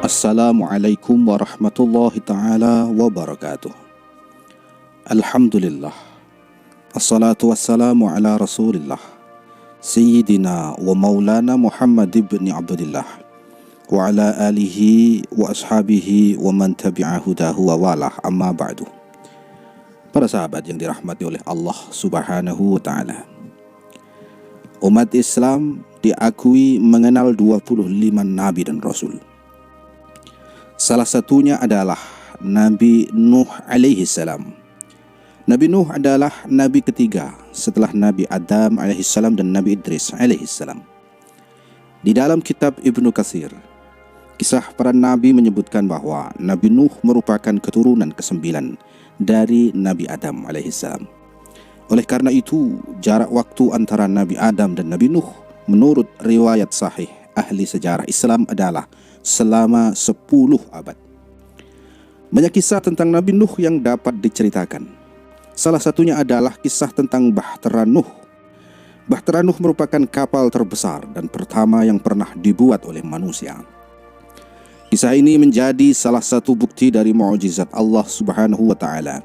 Assalamualaikum warahmatullahi ta'ala wabarakatuh. Alhamdulillah. Assalatu wassalamu ala rasulillah Sayyidina wa maulana Muhammad ibn Abdullah wa ala alihi wa ashabihi wa man tabi'a hudahu wa walah, amma ba'du. Para sahabat yang dirahmati oleh Allah subhanahu wa ta'ala, umat Islam diakui mengenal 25 nabi dan rasul. Salah satunya adalah Nabi Nuh alaihi salam. Nabi Nuh adalah nabi ketiga setelah Nabi Adam alaihi salam dan Nabi Idris alaihi salam. Di dalam kitab Ibnu Katsir, kisah para nabi menyebutkan bahwa Nabi Nuh merupakan keturunan ke-9 dari Nabi Adam alaihi salam. Oleh karena itu, jarak waktu antara Nabi Adam dan Nabi Nuh menurut riwayat sahih ahli sejarah Islam adalah selama 10 abad. Banyak kisah tentang Nabi Nuh yang dapat diceritakan. Salah satunya adalah kisah tentang Bahtera Nuh. Bahtera Nuh merupakan kapal terbesar dan pertama yang pernah dibuat oleh manusia. Kisah ini menjadi salah satu bukti dari mukjizat Allah subhanahu wa ta'ala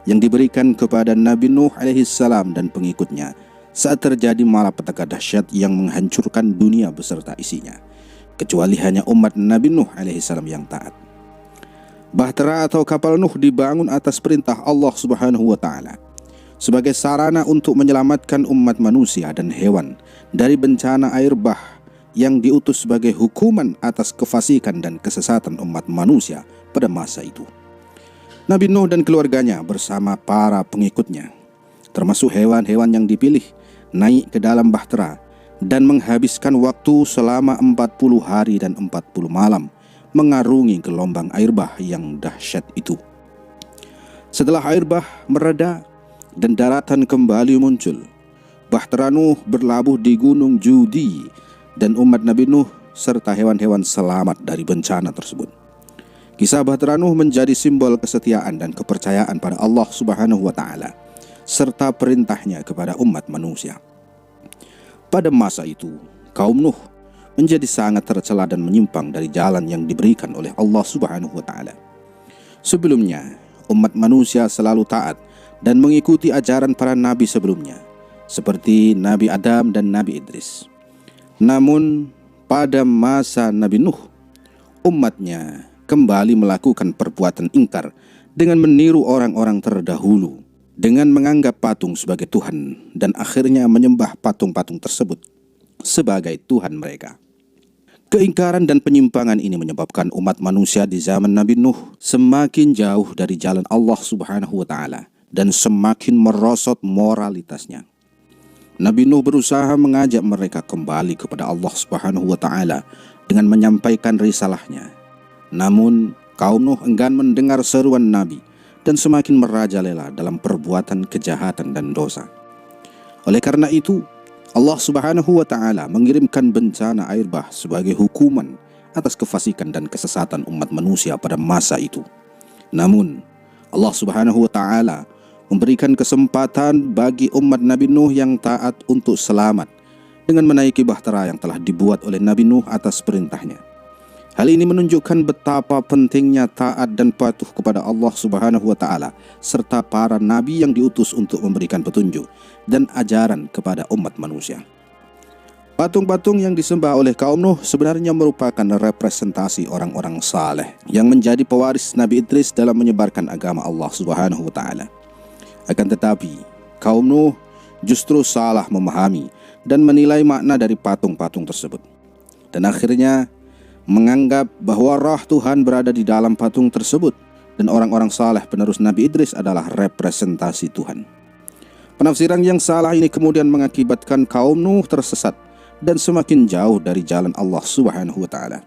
yang diberikan kepada Nabi Nuh alaihissalam dan pengikutnya saat terjadi malapetaka dahsyat yang menghancurkan dunia beserta isinya, kecuali hanya umat Nabi Nuh alaihissalam yang taat. Bahtera atau kapal Nuh dibangun atas perintah Allah subhanahu wa ta'ala sebagai sarana untuk menyelamatkan umat manusia dan hewan dari bencana air bah yang diutus sebagai hukuman atas kefasikan dan kesesatan umat manusia pada masa itu. Nabi Nuh dan keluarganya bersama para pengikutnya, termasuk hewan-hewan yang dipilih, naik ke dalam bahtera dan menghabiskan waktu selama 40 hari dan 40 malam mengarungi gelombang air bah yang dahsyat itu. Setelah air bah mereda dan daratan kembali muncul, Bahtera Nuh berlabuh di Gunung Judi dan umat Nabi Nuh serta hewan-hewan selamat dari bencana tersebut. Kisah Bahtera Nuh menjadi simbol kesetiaan dan kepercayaan pada Allah subhanahu wa ta'ala serta perintahnya kepada umat manusia. Pada masa itu, kaum Nuh menjadi sangat tercela dan menyimpang dari jalan yang diberikan oleh Allah subhanahu wa ta'ala. Sebelumnya, umat manusia selalu taat dan mengikuti ajaran para nabi sebelumnya, seperti Nabi Adam dan Nabi Idris. Namun, pada masa Nabi Nuh, umatnya kembali melakukan perbuatan ingkar dengan meniru orang-orang terdahulu, dengan menganggap patung sebagai Tuhan dan akhirnya menyembah patung-patung tersebut sebagai Tuhan mereka. Keingkaran dan penyimpangan ini menyebabkan umat manusia di zaman Nabi Nuh semakin jauh dari jalan Allah subhanahu wa ta'ala dan semakin merosot moralitasnya. Nabi Nuh berusaha mengajak mereka kembali kepada Allah subhanahu wa ta'ala dengan menyampaikan risalahnya. Namun kaum Nuh enggan mendengar seruan Nabi dan semakin merajalela dalam perbuatan kejahatan dan dosa. Oleh karena itu, Allah subhanahu wa ta'ala mengirimkan bencana air bah sebagai hukuman atas kefasikan dan kesesatan umat manusia pada masa itu. Namun, Allah subhanahu wa ta'ala memberikan kesempatan bagi umat Nabi Nuh yang taat untuk selamat dengan menaiki bahtera yang telah dibuat oleh Nabi Nuh atas perintahnya. Hal ini menunjukkan betapa pentingnya taat dan patuh kepada Allah subhanahu wa ta'ala serta para nabi yang diutus untuk memberikan petunjuk dan ajaran kepada umat manusia. Patung-patung yang disembah oleh kaum Nuh sebenarnya merupakan representasi orang-orang saleh yang menjadi pewaris Nabi Idris dalam menyebarkan agama Allah subhanahu wa ta'ala. Akan tetapi, kaum Nuh justru salah memahami dan menilai makna dari patung-patung tersebut, dan akhirnya menganggap bahwa roh Tuhan berada di dalam patung tersebut dan orang-orang saleh penerus Nabi Idris adalah representasi Tuhan. Penafsiran yang salah ini kemudian mengakibatkan kaum Nuh tersesat dan semakin jauh dari jalan Allah subhanahu wa ta'ala.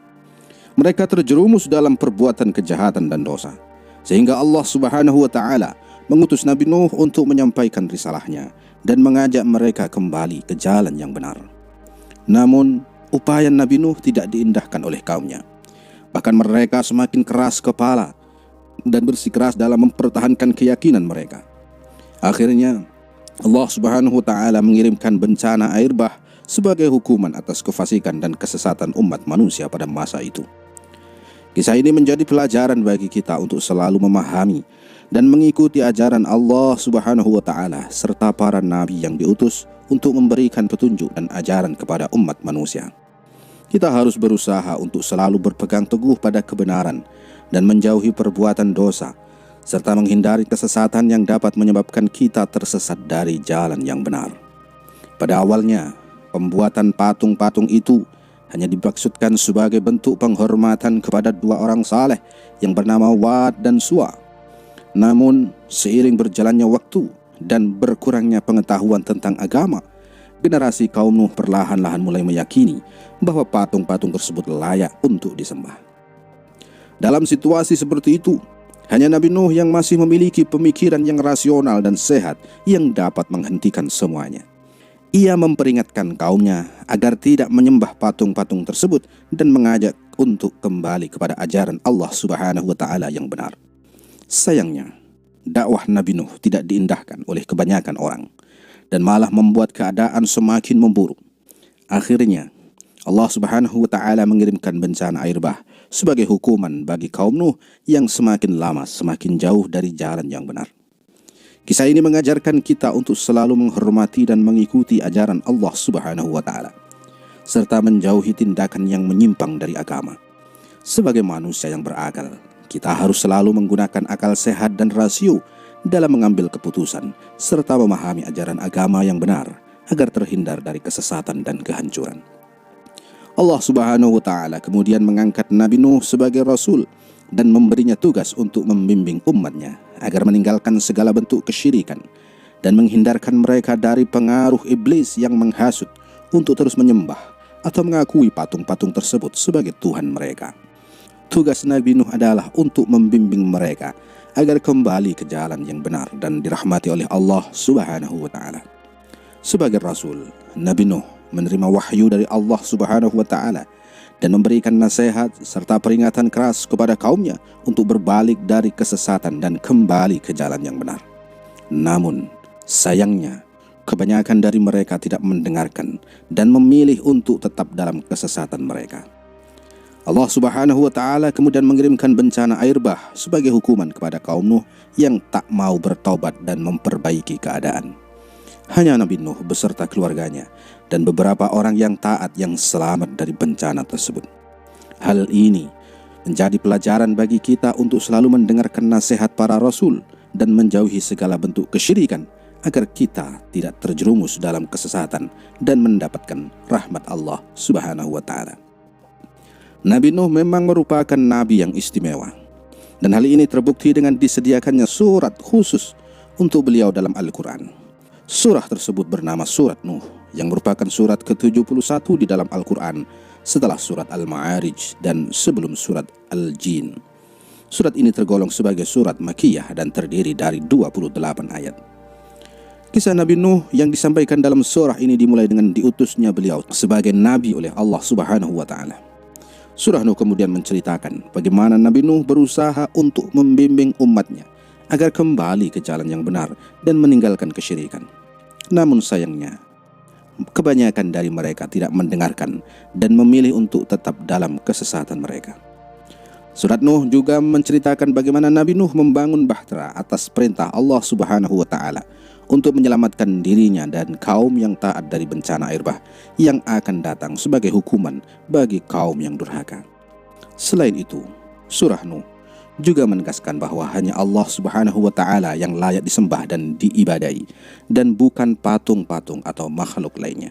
Mereka terjerumus dalam perbuatan kejahatan dan dosa, sehingga Allah subhanahu wa ta'ala mengutus Nabi Nuh untuk menyampaikan risalahnya dan mengajak mereka kembali ke jalan yang benar. Namun, upaya Nabi Nuh tidak diindahkan oleh kaumnya. Bahkan mereka semakin keras kepala dan bersikeras dalam mempertahankan keyakinan mereka. Akhirnya Allah subhanahu wa ta'ala mengirimkan bencana air bah sebagai hukuman atas kefasikan dan kesesatan umat manusia pada masa itu. Kisah ini menjadi pelajaran bagi kita untuk selalu memahami dan mengikuti ajaran Allah Subhanahu wa Ta'ala serta para nabi yang diutus untuk memberikan petunjuk dan ajaran kepada umat manusia. Kita harus berusaha untuk selalu berpegang teguh pada kebenaran dan menjauhi perbuatan dosa, serta menghindari kesesatan yang dapat menyebabkan kita tersesat dari jalan yang benar. Pada awalnya, pembuatan patung-patung itu hanya dimaksudkan sebagai bentuk penghormatan kepada dua orang saleh yang bernama Wad dan Suwa. Namun, seiring berjalannya waktu dan berkurangnya pengetahuan tentang agama, generasi kaum Nuh perlahan-lahan mulai meyakini bahwa patung-patung tersebut layak untuk disembah. Dalam situasi seperti itu, hanya Nabi Nuh yang masih memiliki pemikiran yang rasional dan sehat yang dapat menghentikan semuanya. Ia memperingatkan kaumnya agar tidak menyembah patung-patung tersebut dan mengajak untuk kembali kepada ajaran Allah Subhanahu wa Ta'ala yang benar. Sayangnya, dakwah Nabi Nuh tidak diindahkan oleh kebanyakan orang dan malah membuat keadaan semakin memburuk. Akhirnya, Allah Subhanahu wa Ta'ala mengirimkan bencana air bah sebagai hukuman bagi kaum Nuh yang semakin lama semakin jauh dari jalan yang benar. Kisah ini mengajarkan kita untuk selalu menghormati dan mengikuti ajaran Allah Subhanahu wa Ta'ala, serta menjauhi tindakan yang menyimpang dari agama. Sebagai manusia yang berakal, kita harus selalu menggunakan akal sehat dan rasio dalam mengambil keputusan, serta memahami ajaran agama yang benar agar terhindar dari kesesatan dan kehancuran. Allah Subhanahu wa Ta'ala kemudian mengangkat Nabi Nuh sebagai Rasul dan memberinya tugas untuk membimbing umatnya agar meninggalkan segala bentuk kesyirikan dan menghindarkan mereka dari pengaruh iblis yang menghasut untuk terus menyembah atau mengakui patung-patung tersebut sebagai Tuhan mereka. Tugas Nabi Nuh adalah untuk membimbing mereka agar kembali ke jalan yang benar dan dirahmati oleh Allah Subhanahu wa Ta'ala. Sebagai Rasul, Nabi Nuh menerima wahyu dari Allah Subhanahu wa Ta'ala dan memberikan nasihat serta peringatan keras kepada kaumnya untuk berbalik dari kesesatan dan kembali ke jalan yang benar. Namun, sayangnya, kebanyakan dari mereka tidak mendengarkan dan memilih untuk tetap dalam kesesatan mereka. Allah Subhanahu wa Ta'ala kemudian mengirimkan bencana air bah sebagai hukuman kepada kaum Nuh yang tak mau bertaubat dan memperbaiki keadaan. Hanya Nabi Nuh beserta keluarganya dan beberapa orang yang taat yang selamat dari bencana tersebut. Hal ini menjadi pelajaran bagi kita untuk selalu mendengarkan nasihat para rasul dan menjauhi segala bentuk kesyirikan agar kita tidak terjerumus dalam kesesatan dan mendapatkan rahmat Allah Subhanahu wa Ta'ala. Nabi Nuh memang merupakan nabi yang istimewa, dan hal ini terbukti dengan disediakannya surat khusus untuk beliau dalam Al-Quran. Surah tersebut bernama Surat Nuh, yang merupakan surat ke-71 di dalam Al-Quran setelah surat Al-Ma'arij dan sebelum surat Al-Jin. Surat ini tergolong sebagai surat Makkiyah dan terdiri dari 28 ayat. Kisah Nabi Nuh yang disampaikan dalam surah ini dimulai dengan diutusnya beliau sebagai nabi oleh Allah Subhanahu wa Ta'ala. Surah Nuh kemudian menceritakan bagaimana Nabi Nuh berusaha untuk membimbing umatnya agar kembali ke jalan yang benar dan meninggalkan kesyirikan. Namun sayangnya, kebanyakan dari mereka tidak mendengarkan dan memilih untuk tetap dalam kesesatan mereka. Surat Nuh juga menceritakan bagaimana Nabi Nuh membangun bahtera atas perintah Allah Subhanahu wa Ta'ala untuk menyelamatkan dirinya dan kaum yang taat dari bencana air bah yang akan datang sebagai hukuman bagi kaum yang durhaka. Selain itu, surah Nuh juga menegaskan bahwa hanya Allah Subhanahu wa Ta'ala yang layak disembah dan diibadahi, dan bukan patung-patung atau makhluk lainnya.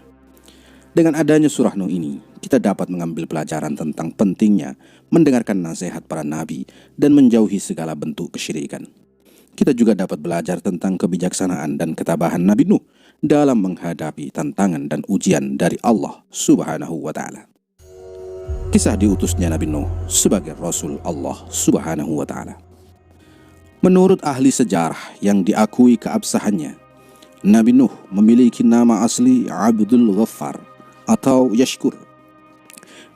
Dengan adanya surah Nuh ini, kita dapat mengambil pelajaran tentang pentingnya mendengarkan nasihat para nabi dan menjauhi segala bentuk kesyirikan. Kita juga dapat belajar tentang kebijaksanaan dan ketabahan Nabi Nuh dalam menghadapi tantangan dan ujian dari Allah Subhanahu wa Ta'ala. Kisah diutusnya Nabi Nuh sebagai Rasul Allah Subhanahu wa Ta'ala. Menurut ahli sejarah yang diakui keabsahannya, Nabi Nuh memiliki nama asli Abdul Ghaffar atau Yashkur.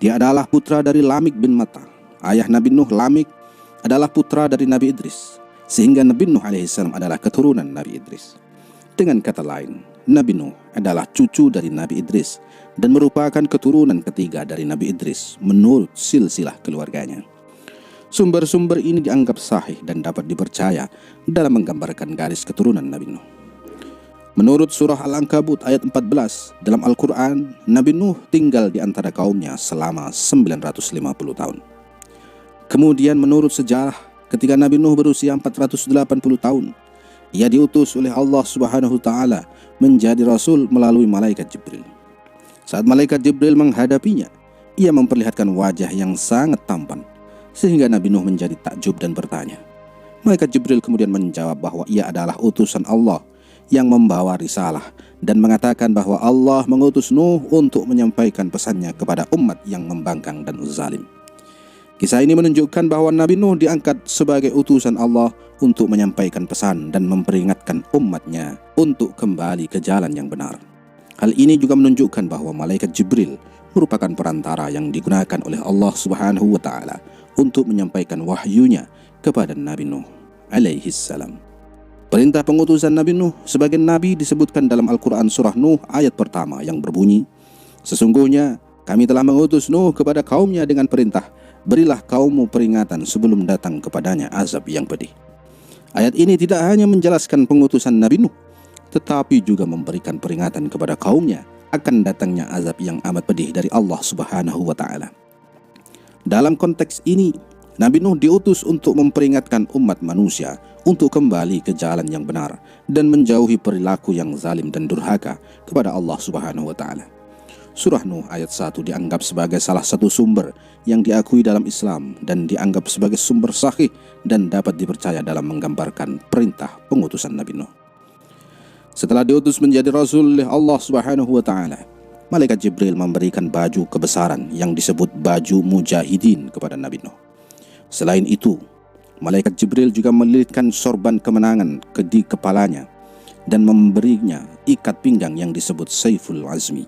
Dia adalah putra dari Lamik bin Mata. Ayah Nabi Nuh, Lamik, adalah putra dari Nabi Idris, sehingga Nabi Nuh alaihissalam adalah keturunan Nabi Idris. Dengan kata lain, Nabi Nuh adalah cucu dari Nabi Idris dan merupakan keturunan ketiga dari Nabi Idris menurut silsilah keluarganya. Sumber-sumber ini dianggap sahih dan dapat dipercaya dalam menggambarkan garis keturunan Nabi Nuh. Menurut surah Al-Ankabut ayat 14 dalam Al-Quran, Nabi Nuh tinggal di antara kaumnya selama 950 tahun. Kemudian menurut sejarah, ketika Nabi Nuh berusia 480 tahun, ia diutus oleh Allah Subhanahu wa Ta'ala menjadi Rasul melalui malaikat Jibril. Saat malaikat Jibril menghadapinya, ia memperlihatkan wajah yang sangat tampan, sehingga Nabi Nuh menjadi takjub dan bertanya. Malaikat Jibril kemudian menjawab bahwa ia adalah utusan Allah yang membawa risalah dan mengatakan bahwa Allah mengutus Nuh untuk menyampaikan pesannya kepada umat yang membangkang dan zalim. Kisah ini menunjukkan bahwa Nabi Nuh diangkat sebagai utusan Allah untuk menyampaikan pesan dan memperingatkan umatnya untuk kembali ke jalan yang benar. Hal ini juga menunjukkan bahwa malaikat Jibril merupakan perantara yang digunakan oleh Allah Subhanahu wa Ta'ala untuk menyampaikan wahyunya kepada Nabi Nuh alaihi salam. Perintah pengutusan Nabi Nuh sebagai nabi disebutkan dalam Al-Quran surah Nuh ayat pertama yang berbunyi, "Sesungguhnya kami telah mengutus Nuh kepada kaumnya dengan perintah, berilah kaummu peringatan sebelum datang kepadanya azab yang pedih." Ayat ini tidak hanya menjelaskan pengutusan Nabi Nuh, tetapi juga memberikan peringatan kepada kaumnya akan datangnya azab yang amat pedih dari Allah Subhanahu wa Ta'ala. Dalam konteks ini, Nabi Nuh diutus untuk memperingatkan umat manusia untuk kembali ke jalan yang benar dan menjauhi perilaku yang zalim dan durhaka kepada Allah Subhanahu wa Ta'ala. Surah Nuh ayat 1 dianggap sebagai salah satu sumber yang diakui dalam Islam dan dianggap sebagai sumber sahih dan dapat dipercaya dalam menggambarkan perintah pengutusan Nabi Nuh. Setelah diutus menjadi Rasul oleh Allah Subhanahu wa Ta'ala, malaikat Jibril memberikan baju kebesaran yang disebut baju mujahidin kepada Nabi Nuh. Selain itu, malaikat Jibril juga melilitkan sorban kemenangan di kepalanya dan memberinya ikat pinggang yang disebut Saiful Azmi.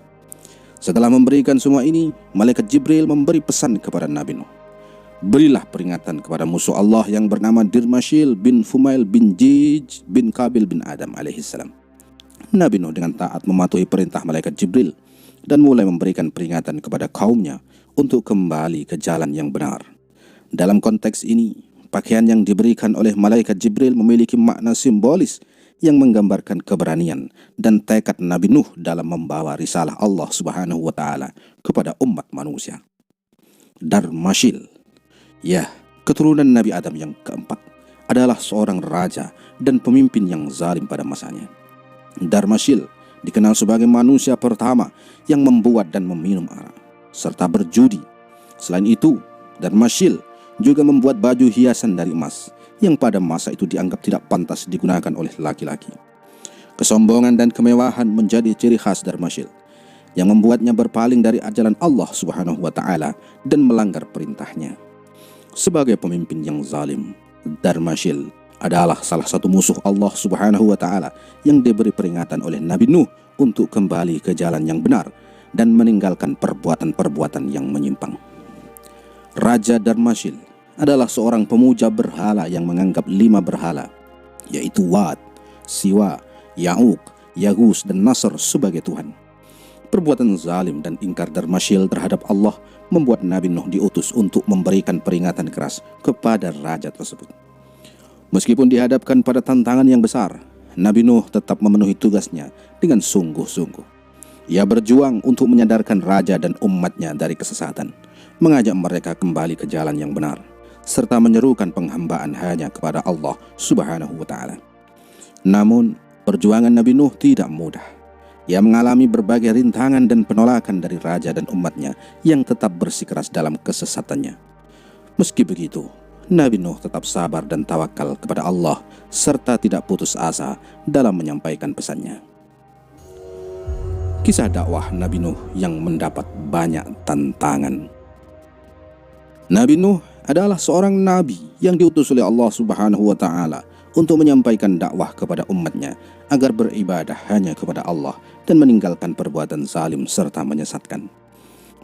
Setelah memberikan semua ini, malaikat Jibril memberi pesan kepada Nabi Nuh. Berilah peringatan kepada musuh Allah yang bernama Dirmashil bin Fumail bin Jij bin Kabil bin Adam alaihissalam. Nabi Nuh dengan taat mematuhi perintah malaikat Jibril dan mulai memberikan peringatan kepada kaumnya untuk kembali ke jalan yang benar. Dalam konteks ini, pakaian yang diberikan oleh malaikat Jibril memiliki makna simbolis yang menggambarkan keberanian dan tekad Nabi Nuh dalam membawa risalah Allah Subhanahu wa Ta'ala kepada umat manusia. Darmashil, ya, keturunan Nabi Adam yang keempat, adalah seorang raja dan pemimpin yang zalim pada masanya. Darmashil dikenal sebagai manusia pertama yang membuat dan meminum arak serta berjudi. Selain itu, Darmashil juga membuat baju hiasan dari emas yang pada masa itu dianggap tidak pantas digunakan oleh laki-laki. Kesombongan dan kemewahan menjadi ciri khas Darmashil yang membuatnya berpaling dari ajaran Allah Subhanahu wa Ta'ala dan melanggar perintahnya. Sebagai pemimpin yang zalim, Darmashil adalah salah satu musuh Allah Subhanahu wa Ta'ala yang diberi peringatan oleh Nabi Nuh untuk kembali ke jalan yang benar dan meninggalkan perbuatan-perbuatan yang menyimpang. Raja Darmashil adalah seorang pemuja berhala yang menganggap 5 berhala, yaitu Wat, Siwa, Ya'uq, Yaghus, dan Nasr sebagai Tuhan. Perbuatan zalim dan ingkar Darmashil terhadap Allah membuat Nabi Nuh diutus untuk memberikan peringatan keras kepada raja tersebut. Meskipun dihadapkan pada tantangan yang besar, Nabi Nuh tetap memenuhi tugasnya dengan sungguh-sungguh. Ia berjuang untuk menyadarkan raja dan umatnya dari kesesatan, mengajak mereka kembali ke jalan yang benar, serta menyerukan penghambaan hanya kepada Allah Subhanahu wa Ta'ala. Namun, perjuangan Nabi Nuh tidak mudah. Ia mengalami berbagai rintangan dan penolakan dari raja dan umatnya yang tetap bersikeras dalam kesesatannya. Meski begitu, Nabi Nuh tetap sabar dan tawakal kepada Allah serta tidak putus asa dalam menyampaikan pesannya. Kisah dakwah Nabi Nuh yang mendapat banyak tantangan. Nabi Nuh adalah seorang nabi yang diutus oleh Allah Subhanahu wa Ta'ala untuk menyampaikan dakwah kepada umatnya agar beribadah hanya kepada Allah dan meninggalkan perbuatan zalim serta menyesatkan.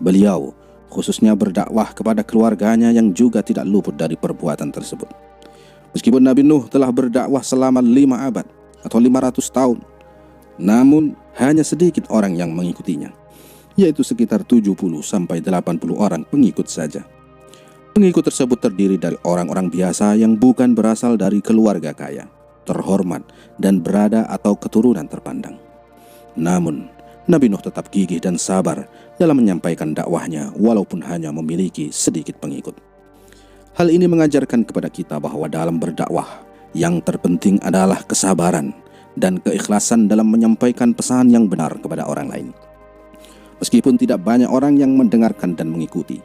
Beliau khususnya berdakwah kepada keluarganya yang juga tidak luput dari perbuatan tersebut. Meskipun Nabi Nuh telah berdakwah selama 5 abad atau 500 tahun, namun hanya sedikit orang yang mengikutinya, yaitu sekitar 70-80 orang pengikut saja. Pengikut tersebut terdiri dari orang-orang biasa yang bukan berasal dari keluarga kaya, terhormat, dan berada atau keturunan terpandang. Namun, Nabi Nuh tetap gigih dan sabar dalam menyampaikan dakwahnya walaupun hanya memiliki sedikit pengikut. Hal ini mengajarkan kepada kita bahwa dalam berdakwah, yang terpenting adalah kesabaran dan keikhlasan dalam menyampaikan pesan yang benar kepada orang lain. Meskipun tidak banyak orang yang mendengarkan dan mengikuti,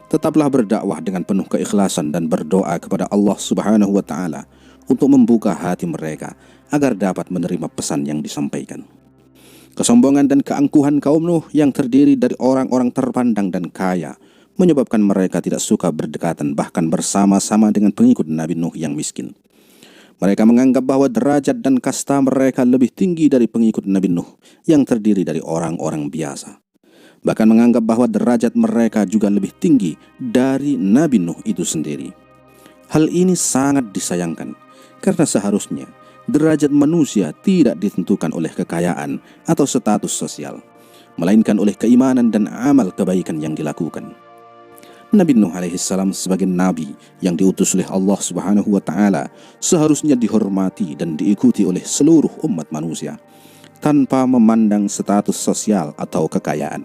tetaplah berdakwah dengan penuh keikhlasan dan berdoa kepada Allah Subhanahu wa Ta'ala untuk membuka hati mereka agar dapat menerima pesan yang disampaikan. Kesombongan dan keangkuhan kaum Nuh yang terdiri dari orang-orang terpandang dan kaya menyebabkan mereka tidak suka berdekatan bahkan bersama-sama dengan pengikut Nabi Nuh yang miskin. Mereka menganggap bahwa derajat dan kasta mereka lebih tinggi dari pengikut Nabi Nuh yang terdiri dari orang-orang biasa. Bahkan menganggap bahwa derajat mereka juga lebih tinggi dari Nabi Nuh itu sendiri. Hal ini sangat disayangkan karena seharusnya derajat manusia tidak ditentukan oleh kekayaan atau status sosial, melainkan oleh keimanan dan amal kebaikan yang dilakukan. Nabi Nuh alaihissalam sebagai nabi yang diutus oleh Allah Subhanahu wa Ta'ala seharusnya dihormati dan diikuti oleh seluruh umat manusia tanpa memandang status sosial atau kekayaan.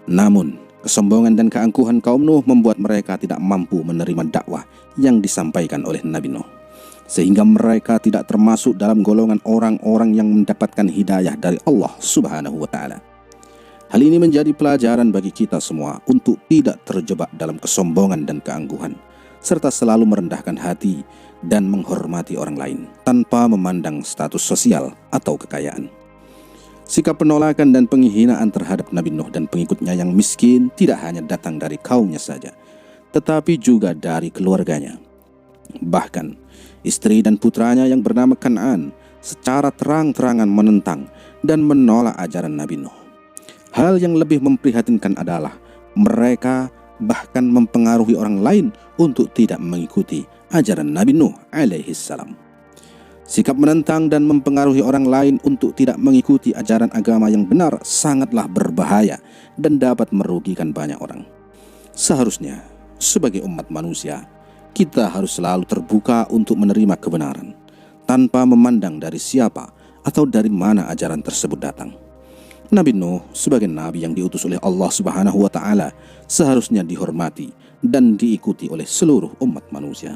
Namun, kesombongan dan keangkuhan kaum Nuh membuat mereka tidak mampu menerima dakwah yang disampaikan oleh Nabi Nuh, sehingga mereka tidak termasuk dalam golongan orang-orang yang mendapatkan hidayah dari Allah Subhanahu wa Ta'ala. Hal ini menjadi pelajaran bagi kita semua untuk tidak terjebak dalam kesombongan dan keangkuhan, serta selalu merendahkan hati dan menghormati orang lain tanpa memandang status sosial atau kekayaan. Sikap penolakan dan penghinaan terhadap Nabi Nuh dan pengikutnya yang miskin tidak hanya datang dari kaumnya saja, tetapi juga dari keluarganya. Bahkan, istri dan putranya yang bernama Kan'an secara terang-terangan menentang dan menolak ajaran Nabi Nuh. Hal yang lebih memprihatinkan adalah mereka bahkan mempengaruhi orang lain untuk tidak mengikuti ajaran Nabi Nuh alaihissalam. Sikap menentang dan mempengaruhi orang lain untuk tidak mengikuti ajaran agama yang benar sangatlah berbahaya dan dapat merugikan banyak orang. Seharusnya, sebagai umat manusia, kita harus selalu terbuka untuk menerima kebenaran, tanpa memandang dari siapa atau dari mana ajaran tersebut datang. Nabi Nuh sebagai nabi yang diutus oleh Allah Subhanahu wa Ta'ala seharusnya dihormati dan diikuti oleh seluruh umat manusia.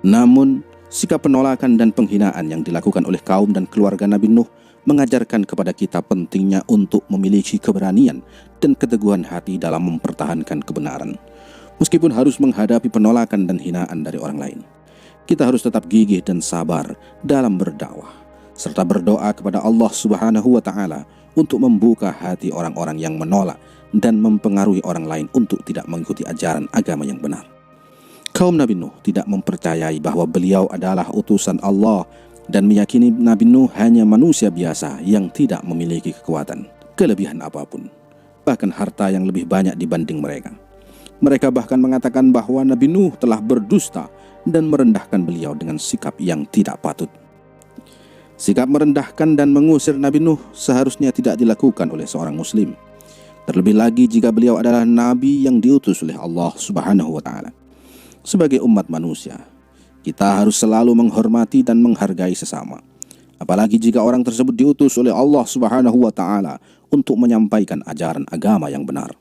Namun, sikap penolakan dan penghinaan yang dilakukan oleh kaum dan keluarga Nabi Nuh mengajarkan kepada kita pentingnya untuk memiliki keberanian dan keteguhan hati dalam mempertahankan kebenaran. Meskipun harus menghadapi penolakan dan hinaan dari orang lain, kita harus tetap gigih dan sabar dalam berdakwah, serta berdoa kepada Allah Subhanahu wa Ta'ala untuk membuka hati orang-orang yang menolak dan mempengaruhi orang lain untuk tidak mengikuti ajaran agama yang benar. Kaum Nabi Nuh tidak mempercayai bahwa beliau adalah utusan Allah dan meyakini Nabi Nuh hanya manusia biasa yang tidak memiliki kekuatan, kelebihan apapun, bahkan harta yang lebih banyak dibanding mereka. Mereka bahkan mengatakan bahwa Nabi Nuh telah berdusta dan merendahkan beliau dengan sikap yang tidak patut. Sikap merendahkan dan mengusir Nabi Nuh seharusnya tidak dilakukan oleh seorang muslim, terlebih lagi jika beliau adalah nabi yang diutus oleh Allah Subhanahu wa Ta'ala. Sebagai umat manusia, kita harus selalu menghormati dan menghargai sesama, apalagi jika orang tersebut diutus oleh Allah Subhanahu wa Ta'ala untuk menyampaikan ajaran agama yang benar.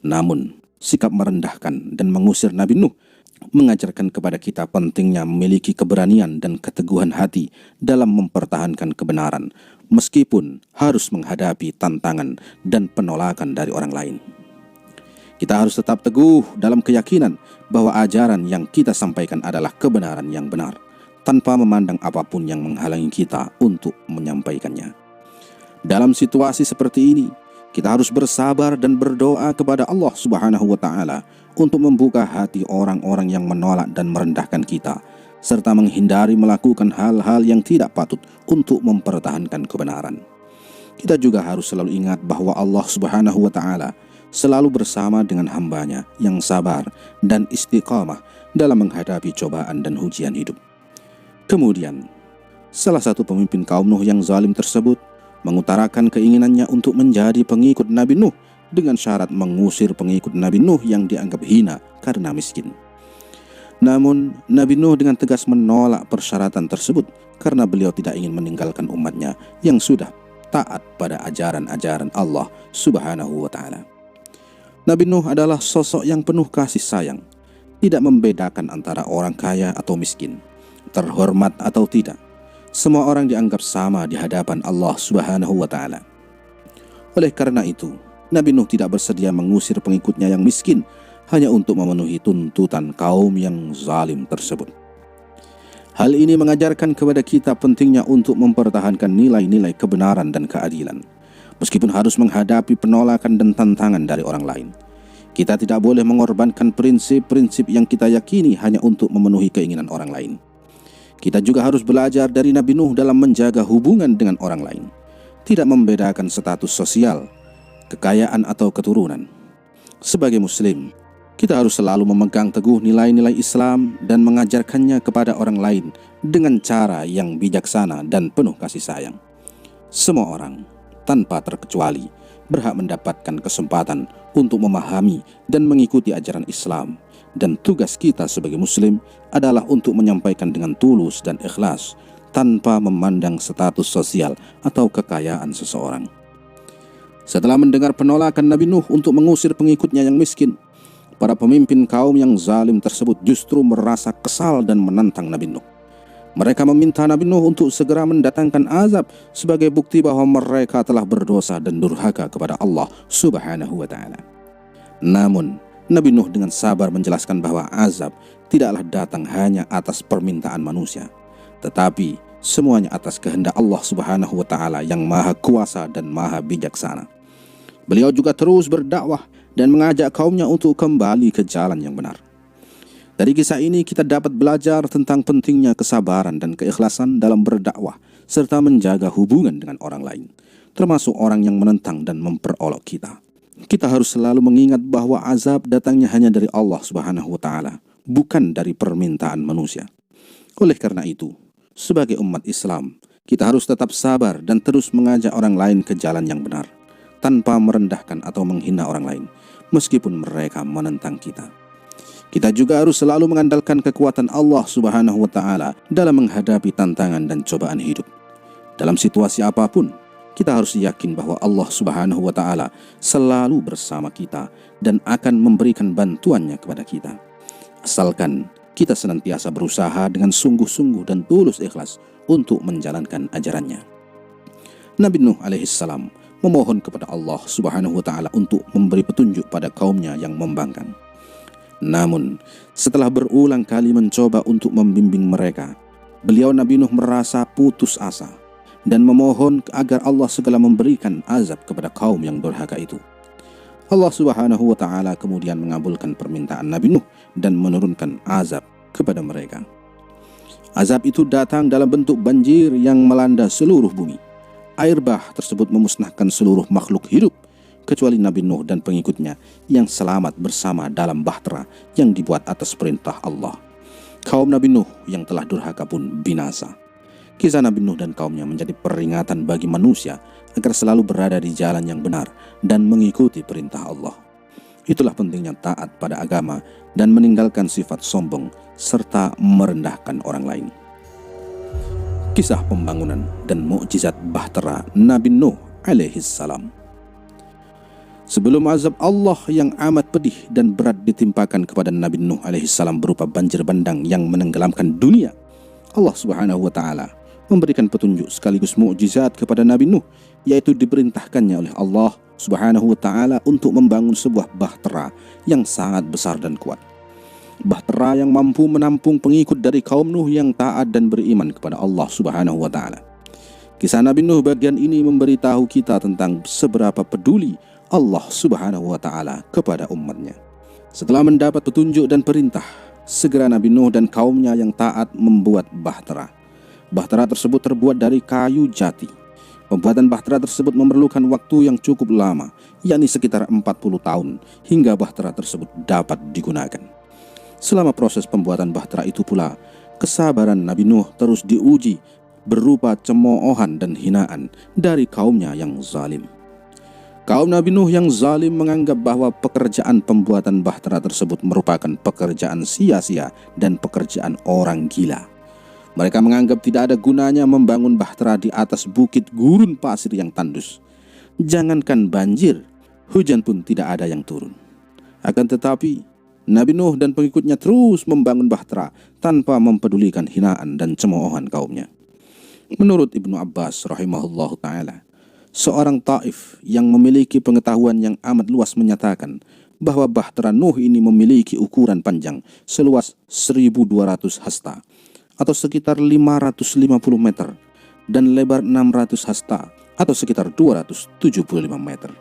Namun, sikap merendahkan dan mengusir Nabi Nuh mengajarkan kepada kita pentingnya memiliki keberanian dan keteguhan hati dalam mempertahankan kebenaran, meskipun harus menghadapi tantangan dan penolakan dari orang lain. Kita harus tetap teguh dalam keyakinan bahwa ajaran yang kita sampaikan adalah kebenaran yang benar, tanpa memandang apapun yang menghalangi kita untuk menyampaikannya. Dalam situasi seperti ini, kita harus bersabar dan berdoa kepada Allah Subhanahu wa Ta'ala untuk membuka hati orang-orang yang menolak dan merendahkan kita, serta menghindari melakukan hal-hal yang tidak patut untuk mempertahankan kebenaran. Kita juga harus selalu ingat bahwa Allah Subhanahu wa Ta'ala selalu bersama dengan hambanya yang sabar dan istiqamah dalam menghadapi cobaan dan ujian hidup. Kemudian, salah satu pemimpin kaum Nuh yang zalim tersebut mengutarakan keinginannya untuk menjadi pengikut Nabi Nuh dengan syarat mengusir pengikut Nabi Nuh yang dianggap hina karena miskin. Namun Nabi Nuh dengan tegas menolak persyaratan tersebut karena beliau tidak ingin meninggalkan umatnya yang sudah taat pada ajaran-ajaran Allah Subhanahu wa ta'ala. Nabi Nuh adalah sosok yang penuh kasih sayang, tidak membedakan antara orang kaya atau miskin, terhormat atau tidak. Semua orang dianggap sama di hadapan Allah Subhanahu wa ta'ala. Oleh karena itu, Nabi Nuh tidak bersedia mengusir pengikutnya yang miskin hanya untuk memenuhi tuntutan kaum yang zalim tersebut. Hal ini mengajarkan kepada kita pentingnya untuk mempertahankan nilai-nilai kebenaran dan keadilan, meskipun harus menghadapi penolakan dan tantangan dari orang lain. Kita tidak boleh mengorbankan prinsip-prinsip yang kita yakini hanya untuk memenuhi keinginan orang lain. Kita juga harus belajar dari Nabi Nuh dalam menjaga hubungan dengan orang lain, tidak membedakan status sosial, kekayaan atau keturunan. Sebagai Muslim, kita harus selalu memegang teguh nilai-nilai Islam dan mengajarkannya kepada orang lain dengan cara yang bijaksana dan penuh kasih sayang. Semua orang, tanpa terkecuali, berhak mendapatkan kesempatan untuk memahami dan mengikuti ajaran Islam. Dan tugas kita sebagai Muslim adalah untuk menyampaikan dengan tulus dan ikhlas, tanpa memandang status sosial atau kekayaan seseorang. Setelah mendengar penolakan Nabi Nuh untuk mengusir pengikutnya yang miskin, para pemimpin kaum yang zalim tersebut justru merasa kesal dan menantang Nabi Nuh. Mereka meminta Nabi Nuh untuk segera mendatangkan azab sebagai bukti bahwa mereka telah berdosa dan durhaka kepada Allah Subhanahu wa ta'ala. Namun, Nabi Nuh dengan sabar menjelaskan bahwa azab tidaklah datang hanya atas permintaan manusia, tetapi semuanya atas kehendak Allah Subhanahu wa ta'ala yang maha kuasa dan maha bijaksana. Beliau juga terus berdakwah dan mengajak kaumnya untuk kembali ke jalan yang benar. Dari kisah ini kita dapat belajar tentang pentingnya kesabaran dan keikhlasan dalam berdakwah serta menjaga hubungan dengan orang lain, termasuk orang yang menentang dan memperolok kita. Kita harus selalu mengingat bahwa azab datangnya hanya dari Allah Subhanahu wa ta'ala, bukan dari permintaan manusia. Oleh karena itu, sebagai umat Islam, kita harus tetap sabar dan terus mengajak orang lain ke jalan yang benar, tanpa merendahkan atau menghina orang lain, meskipun mereka menentang kita. Kita juga harus selalu mengandalkan kekuatan Allah Subhanahu wa ta'ala dalam menghadapi tantangan dan cobaan hidup. Dalam situasi apapun, kita harus yakin bahwa Allah Subhanahu wa ta'ala selalu bersama kita dan akan memberikan bantuannya kepada kita, asalkan kita senantiasa berusaha dengan sungguh-sungguh dan tulus ikhlas untuk menjalankan ajarannya. Nabi Nuh alaihissalam memohon kepada Allah Subhanahu wa ta'ala untuk memberi petunjuk pada kaumnya yang membangkang. Namun, setelah berulang kali mencoba untuk membimbing mereka, beliau Nabi Nuh merasa putus asa dan memohon agar Allah segera memberikan azab kepada kaum yang durhaka itu. Allah Subhanahu wa ta'ala kemudian mengabulkan permintaan Nabi Nuh dan menurunkan azab kepada mereka. Azab itu datang dalam bentuk banjir yang melanda seluruh bumi. Air bah tersebut memusnahkan seluruh makhluk hidup kecuali Nabi Nuh dan pengikutnya yang selamat bersama dalam bahtera yang dibuat atas perintah Allah. Kaum Nabi Nuh yang telah durhaka pun binasa. Kisah Nabi Nuh dan kaumnya menjadi peringatan bagi manusia agar selalu berada di jalan yang benar dan mengikuti perintah Allah. Itulah pentingnya taat pada agama dan meninggalkan sifat sombong serta merendahkan orang lain. Kisah pembangunan dan mukjizat bahtera Nabi Nuh alaihissalam. Sebelum azab Allah yang amat pedih dan berat ditimpakan kepada Nabi Nuh alaihissalam berupa banjir bandang yang menenggelamkan dunia, Allah Subhanahu wa ta'ala memberikan petunjuk sekaligus mukjizat kepada Nabi Nuh, yaitu diperintahkannya oleh Allah Subhanahu wa ta'ala untuk membangun sebuah bahtera yang sangat besar dan kuat. Bahtera yang mampu menampung pengikut dari kaum Nuh yang taat dan beriman kepada Allah Subhanahu wa ta'ala. Kisah Nabi Nuh bagian ini memberitahu kita tentang seberapa peduli Allah Subhanahu wa ta'ala kepada umatnya. Setelah mendapat petunjuk dan perintah, segera Nabi Nuh dan kaumnya yang taat membuat bahtera. Bahtera tersebut terbuat dari kayu jati. Pembuatan bahtera tersebut memerlukan waktu yang cukup lama, yakni sekitar 40 tahun, hingga bahtera tersebut dapat digunakan. Selama proses pembuatan bahtera itu pula, kesabaran Nabi Nuh terus diuji berupa cemoohan dan hinaan dari kaumnya yang zalim. Kaum Nabi Nuh yang zalim menganggap bahwa pekerjaan pembuatan bahtera tersebut merupakan pekerjaan sia-sia dan pekerjaan orang gila. Mereka menganggap tidak ada gunanya membangun bahtera di atas bukit gurun pasir yang tandus. Jangankan banjir, hujan pun tidak ada yang turun. Akan tetapi, Nabi Nuh dan pengikutnya terus membangun bahtera tanpa mempedulikan hinaan dan cemoohan kaumnya. Menurut Ibnu Abbas rahimahullah ta'ala, seorang Taif yang memiliki pengetahuan yang amat luas menyatakan bahwa bahtera Nuh ini memiliki ukuran panjang seluas 1.200 hasta atau sekitar 550 meter dan lebar 600 hasta atau sekitar 275 meter.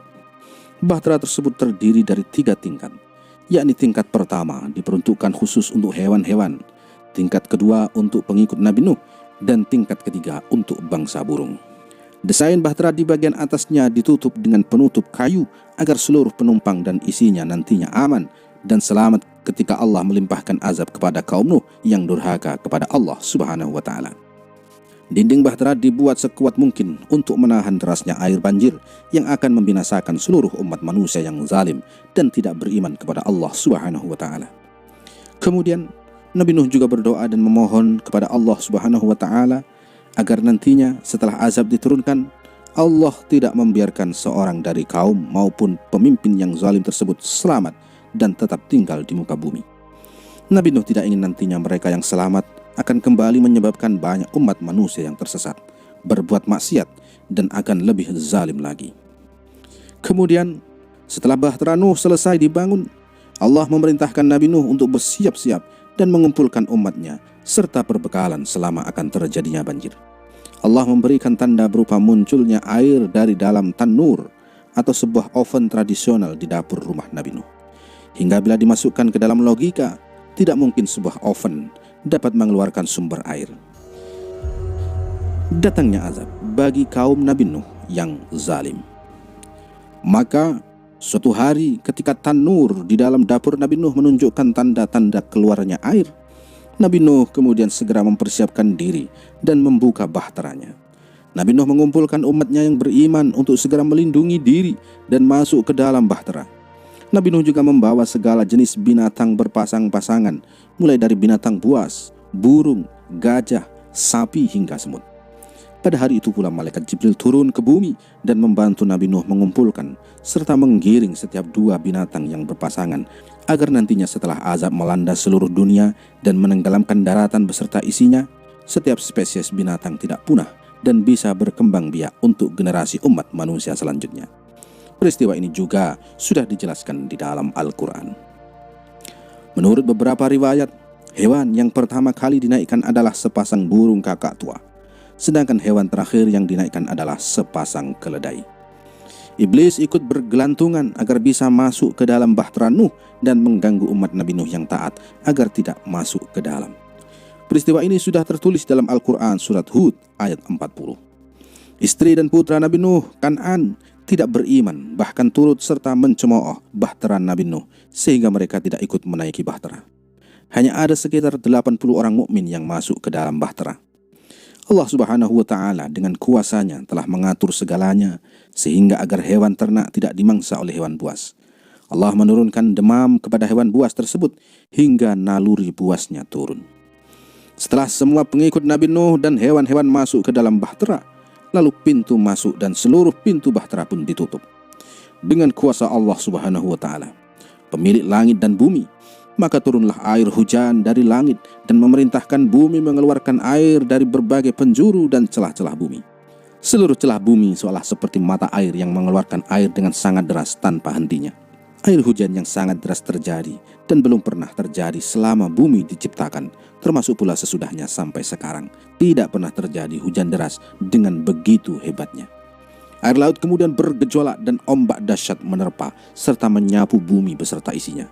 Bahtera tersebut terdiri dari 3 tingkat, yakni tingkat pertama diperuntukkan khusus untuk hewan-hewan, tingkat kedua untuk pengikut Nabi Nuh, dan tingkat ketiga untuk bangsa burung. Desain bahtera di bagian atasnya ditutup dengan penutup kayu agar seluruh penumpang dan isinya nantinya aman dan selamat ketika Allah melimpahkan azab kepada kaum Nuh yang durhaka kepada Allah Subhanahu wa Ta'ala. Dinding bahtera dibuat sekuat mungkin untuk menahan derasnya air banjir yang akan membinasakan seluruh umat manusia yang zalim dan tidak beriman kepada Allah Subhanahu wa Ta'ala. Kemudian Nabi Nuh juga berdoa dan memohon kepada Allah Subhanahu wa Ta'ala agar nantinya setelah azab diturunkan, Allah tidak membiarkan seorang dari kaum maupun pemimpin yang zalim tersebut selamat dan tetap tinggal di muka bumi. Nabi Nuh tidak ingin nantinya mereka yang selamat akan kembali menyebabkan banyak umat manusia yang tersesat, berbuat maksiat, dan akan lebih zalim lagi. Kemudian, setelah bahtera Nuh selesai dibangun, Allah memerintahkan Nabi Nuh untuk bersiap-siap dan mengumpulkan umatnya serta perbekalan selama akan terjadinya banjir. Allah memberikan tanda berupa munculnya air dari dalam tanur atau sebuah oven tradisional di dapur rumah Nabi Nuh. Hingga bila dimasukkan ke dalam logika, tidak mungkin sebuah oven dapat mengeluarkan sumber air. Datangnya azab bagi kaum Nabi Nuh yang zalim. Maka suatu hari ketika tanur di dalam dapur Nabi Nuh menunjukkan tanda-tanda keluarnya air, Nabi Nuh kemudian segera mempersiapkan diri dan membuka bahteranya. Nabi Nuh mengumpulkan umatnya yang beriman untuk segera melindungi diri dan masuk ke dalam bahtera. Nabi Nuh juga membawa segala jenis binatang berpasang-pasangan, mulai dari binatang buas, burung, gajah, sapi hingga semut. Pada hari itu pula malaikat Jibril turun ke bumi dan membantu Nabi Nuh mengumpulkan serta menggiring setiap 2 binatang yang berpasangan agar nantinya setelah azab melanda seluruh dunia dan menenggelamkan daratan beserta isinya, setiap spesies binatang tidak punah dan bisa berkembang biak untuk generasi umat manusia selanjutnya. Peristiwa ini juga sudah dijelaskan di dalam Al-Quran. Menurut beberapa riwayat, hewan yang pertama kali dinaikkan adalah sepasang burung kakak tua, sedangkan hewan terakhir yang dinaikkan adalah sepasang keledai. Iblis ikut bergelantungan agar bisa masuk ke dalam bahtera Nuh dan mengganggu umat Nabi Nuh yang taat agar tidak masuk ke dalam. Peristiwa ini sudah tertulis dalam Al-Quran surat Hud ayat 40. Istri dan putra Nabi Nuh, Kan'an, tidak beriman, bahkan turut serta mencemooh bahtera Nabi Nuh sehingga mereka tidak ikut menaiki bahtera. Hanya ada sekitar 80 orang mukmin yang masuk ke dalam bahtera. Allah Subhanahu wa Ta'ala dengan kuasanya telah mengatur segalanya sehingga agar hewan ternak tidak dimangsa oleh hewan buas. Allah menurunkan demam kepada hewan buas tersebut hingga naluri buasnya turun. Setelah semua pengikut Nabi Nuh dan hewan-hewan masuk ke dalam bahtera, lalu pintu masuk dan seluruh pintu bahtera pun ditutup. Dengan kuasa Allah Subhanahu wa Ta'ala, pemilik langit dan bumi, maka turunlah air hujan dari langit dan memerintahkan bumi mengeluarkan air dari berbagai penjuru dan celah-celah bumi. Seluruh celah bumi seolah seperti mata air yang mengeluarkan air dengan sangat deras tanpa hentinya. Air hujan yang sangat deras terjadi dan belum pernah terjadi selama bumi diciptakan, termasuk pula sesudahnya sampai sekarang. Tidak pernah terjadi hujan deras dengan begitu hebatnya. Air laut kemudian bergejolak dan ombak dahsyat menerpa serta menyapu bumi beserta isinya.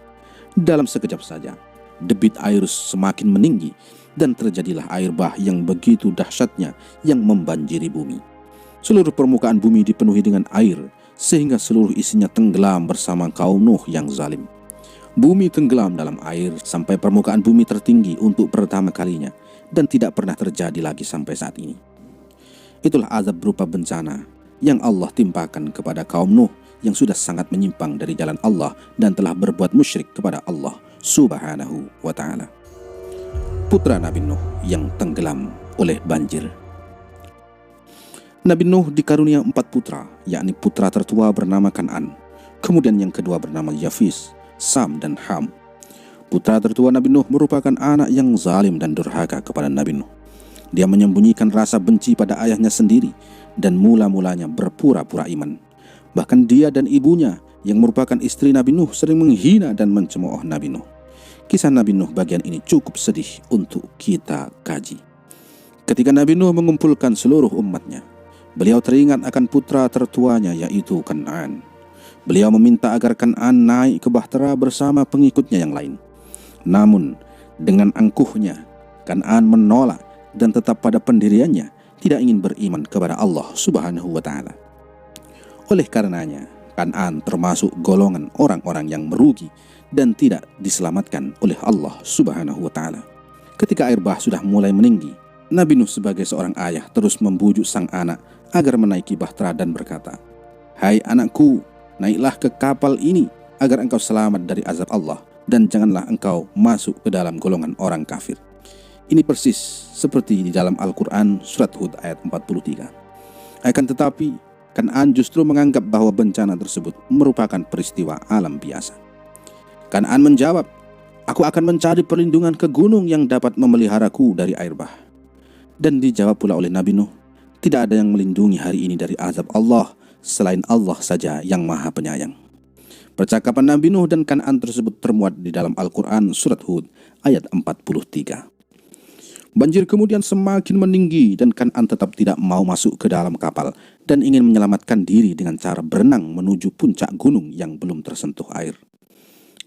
Dalam sekejap saja, debit air semakin meninggi dan terjadilah air bah yang begitu dahsyatnya yang membanjiri bumi. Seluruh permukaan bumi dipenuhi dengan air sehingga seluruh isinya tenggelam bersama kaum Nuh yang zalim. Bumi tenggelam dalam air sampai permukaan bumi tertinggi untuk pertama kalinya dan tidak pernah terjadi lagi sampai saat ini. Itulah azab berupa bencana yang Allah timpakan kepada kaum Nuh yang sudah sangat menyimpang dari jalan Allah dan telah berbuat musyrik kepada Allah Subhanahu wa ta'ala. Putra Nabi Nuh yang tenggelam oleh banjir. Nabi Nuh dikarunia 4 putra, yakni putra tertua bernama Kan'an, kemudian yang kedua bernama Yafis, Sam dan Ham. Putra tertua Nabi Nuh merupakan anak yang zalim dan durhaka kepada Nabi Nuh. Dia menyembunyikan rasa benci pada ayahnya sendiri dan mula-mulanya berpura-pura iman. Bahkan dia dan ibunya yang merupakan istri Nabi Nuh sering menghina dan mencemooh Nabi Nuh. Kisah Nabi Nuh bagian ini cukup sedih untuk kita kaji. Ketika Nabi Nuh mengumpulkan seluruh umatnya, beliau teringat akan putra tertuanya yaitu Kan'an. Beliau meminta agar Kan'an naik ke bahtera bersama pengikutnya yang lain. Namun dengan angkuhnya, Kan'an menolak dan tetap pada pendiriannya, tidak ingin beriman kepada Allah Subhanahu wa ta'ala. Oleh karenanya, Kan'an termasuk golongan orang-orang yang merugi dan tidak diselamatkan oleh Allah Subhanahu wa ta'ala. Ketika air bah sudah mulai meninggi, Nabi Nuh sebagai seorang ayah terus membujuk sang anak agar menaiki bahtera dan berkata, "Hai anakku, naiklah ke kapal ini agar engkau selamat dari azab Allah dan janganlah engkau masuk ke dalam golongan orang kafir." Ini persis seperti di dalam Al-Quran surat Hud ayat 43. Akan tetapi, Kan'an justru menganggap bahwa bencana tersebut merupakan peristiwa alam biasa. Kan'an menjawab, "Aku akan mencari perlindungan ke gunung yang dapat memeliharaku dari air bah." Dan dijawab pula oleh Nabi Nuh, "Tidak ada yang melindungi hari ini dari azab Allah selain Allah saja yang Maha Penyayang." Percakapan Nabi Nuh dan Kan'an tersebut termuat di dalam Al-Quran surat Hud ayat 43. Banjir kemudian semakin meninggi dan Kan'an tetap tidak mau masuk ke dalam kapal dan ingin menyelamatkan diri dengan cara berenang menuju puncak gunung yang belum tersentuh air.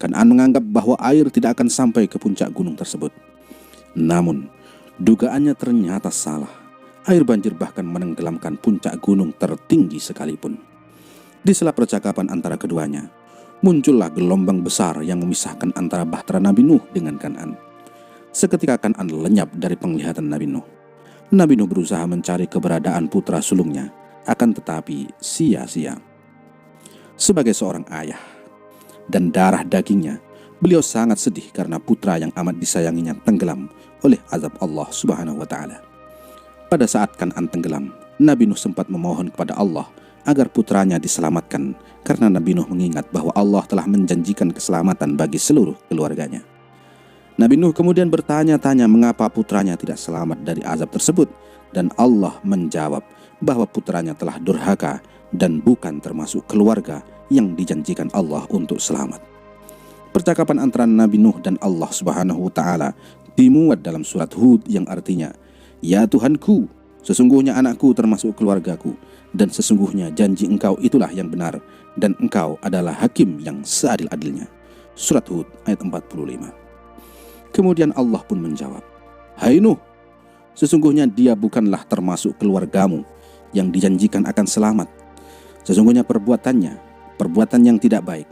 Kan'an menganggap bahwa air tidak akan sampai ke puncak gunung tersebut. Namun, dugaannya ternyata salah. Air banjir bahkan menenggelamkan puncak gunung tertinggi sekalipun. Di sela percakapan antara keduanya, muncullah gelombang besar yang memisahkan antara bahtera Nabi Nuh dengan Kan'an. Seketika Kan'an lenyap dari penglihatan Nabi Nuh. Nabi Nuh berusaha mencari keberadaan putra sulungnya, akan tetapi sia-sia. Sebagai seorang ayah dan darah dagingnya, beliau sangat sedih karena putra yang amat disayanginya tenggelam oleh azab Allah Subhanahu wa ta'ala. Pada saat Kan'an tenggelam, Nabi Nuh sempat memohon kepada Allah agar putranya diselamatkan karena Nabi Nuh mengingat bahwa Allah telah menjanjikan keselamatan bagi seluruh keluarganya. Nabi Nuh kemudian bertanya-tanya mengapa putranya tidak selamat dari azab tersebut, dan Allah menjawab bahwa putranya telah durhaka dan bukan termasuk keluarga yang dijanjikan Allah untuk selamat. Percakapan antara Nabi Nuh dan Allah Subhanahu wa ta'ala dimuat dalam surat Hud yang artinya, "Ya Tuhanku, sesungguhnya anakku termasuk keluargaku, dan sesungguhnya janji engkau itulah yang benar, dan engkau adalah hakim yang seadil-adilnya." Surat Hud ayat 45. Kemudian Allah pun menjawab, "Hai Nuh, sesungguhnya dia bukanlah termasuk keluargamu yang dijanjikan akan selamat. Sesungguhnya perbuatannya perbuatan yang tidak baik.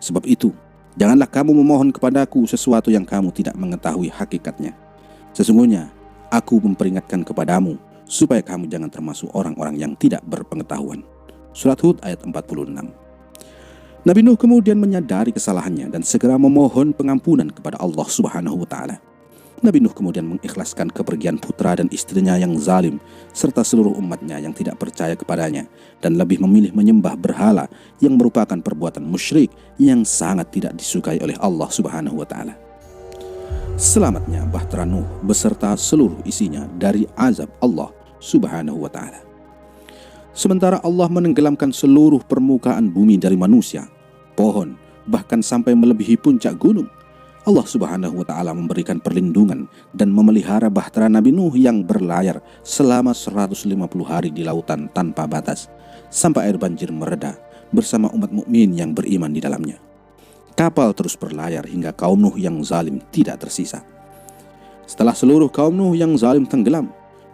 Sebab itu, janganlah kamu memohon kepadaku sesuatu yang kamu tidak mengetahui hakikatnya. Sesungguhnya aku memperingatkan kepadamu supaya kamu jangan termasuk orang-orang yang tidak berpengetahuan." Surat Hud ayat 46. Nabi Nuh kemudian menyadari kesalahannya dan segera memohon pengampunan kepada Allah Subhanahu wa ta'ala. Nabi Nuh kemudian mengikhlaskan kepergian putra dan istrinya yang zalim serta seluruh umatnya yang tidak percaya kepadanya dan lebih memilih menyembah berhala yang merupakan perbuatan musyrik yang sangat tidak disukai oleh Allah Subhanahu wa ta'ala. Selamatnya bahtera Nuh beserta seluruh isinya dari azab Allah Subhanahu wa ta'ala. Sementara Allah menenggelamkan seluruh permukaan bumi dari manusia, pohon, bahkan sampai melebihi puncak gunung, Allah Subhanahu wa ta'ala memberikan perlindungan dan memelihara bahtera Nabi Nuh yang berlayar selama 150 hari di lautan tanpa batas, sampai air banjir mereda bersama umat mukmin yang beriman di dalamnya. Kapal terus berlayar hingga kaum Nuh yang zalim tidak tersisa. Setelah seluruh kaum Nuh yang zalim tenggelam,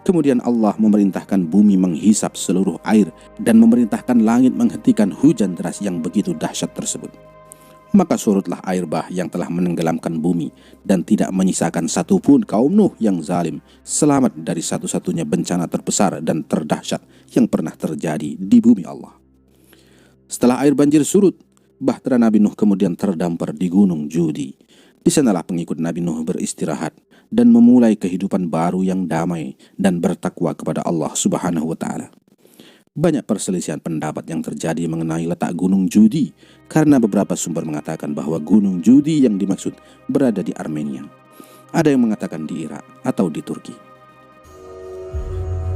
kemudian Allah memerintahkan bumi menghisap seluruh air dan memerintahkan langit menghentikan hujan deras yang begitu dahsyat tersebut. Maka surutlah air bah yang telah menenggelamkan bumi dan tidak menyisakan satupun kaum Nuh yang zalim selamat dari satu-satunya bencana terbesar dan terdahsyat yang pernah terjadi di bumi Allah. Setelah air banjir surut, bahtera Nabi Nuh kemudian terdampar di Gunung Judi. Di sanalah pengikut Nabi Nuh beristirahat dan memulai kehidupan baru yang damai dan bertakwa kepada Allah Subhanahu wa Ta'ala. Banyak perselisihan pendapat yang terjadi mengenai letak Gunung Judi, karena beberapa sumber mengatakan bahwa Gunung Judi yang dimaksud berada di Armenia. Ada yang mengatakan di Irak atau di Turki.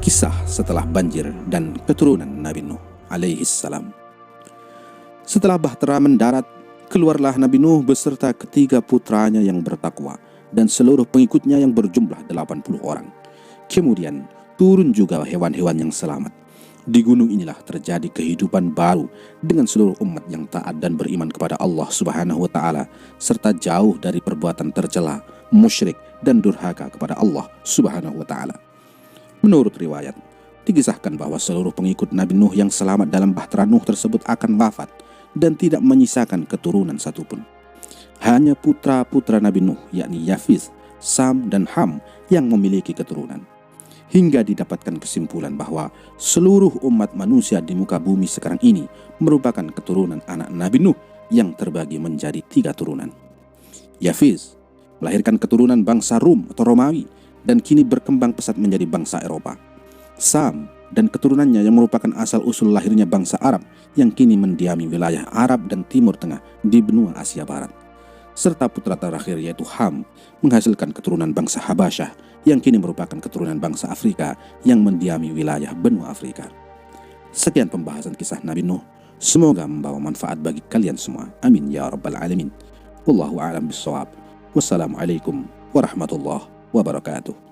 Kisah setelah banjir dan keturunan Nabi Nuh alaihi salam. Setelah bahtera mendarat, keluarlah Nabi Nuh beserta ketiga putranya yang bertakwa dan seluruh pengikutnya yang berjumlah 80 orang. Kemudian turun juga hewan-hewan yang selamat. Di gunung inilah terjadi kehidupan baru dengan seluruh umat yang taat dan beriman kepada Allah Subhanahu wa Ta'ala, serta jauh dari perbuatan tercela, musyrik dan durhaka kepada Allah Subhanahu wa Ta'ala. Menurut riwayat, dikisahkan bahwa seluruh pengikut Nabi Nuh yang selamat dalam bahtera Nuh tersebut akan wafat dan tidak menyisakan keturunan satupun. Hanya putra-putra Nabi Nuh, yakni Yafith, Sam, dan Ham yang memiliki keturunan. Hingga didapatkan kesimpulan bahwa seluruh umat manusia di muka bumi sekarang ini merupakan keturunan anak Nabi Nuh yang terbagi menjadi 3 turunan. Yafith melahirkan keturunan bangsa Rum atau Romawi dan kini berkembang pesat menjadi bangsa Eropa. Sam dan keturunannya yang merupakan asal-usul lahirnya bangsa Arab yang kini mendiami wilayah Arab dan Timur Tengah di benua Asia Barat. Serta putra terakhir yaitu Ham menghasilkan keturunan bangsa Habasyah yang kini merupakan keturunan bangsa Afrika yang mendiami wilayah benua Afrika. Sekian pembahasan kisah Nabi Nuh. Semoga membawa manfaat bagi kalian semua. Amin ya rabbal alamin. Wallahu a'lam bissawab. Wassalamualaikum warahmatullahi wabarakatuh.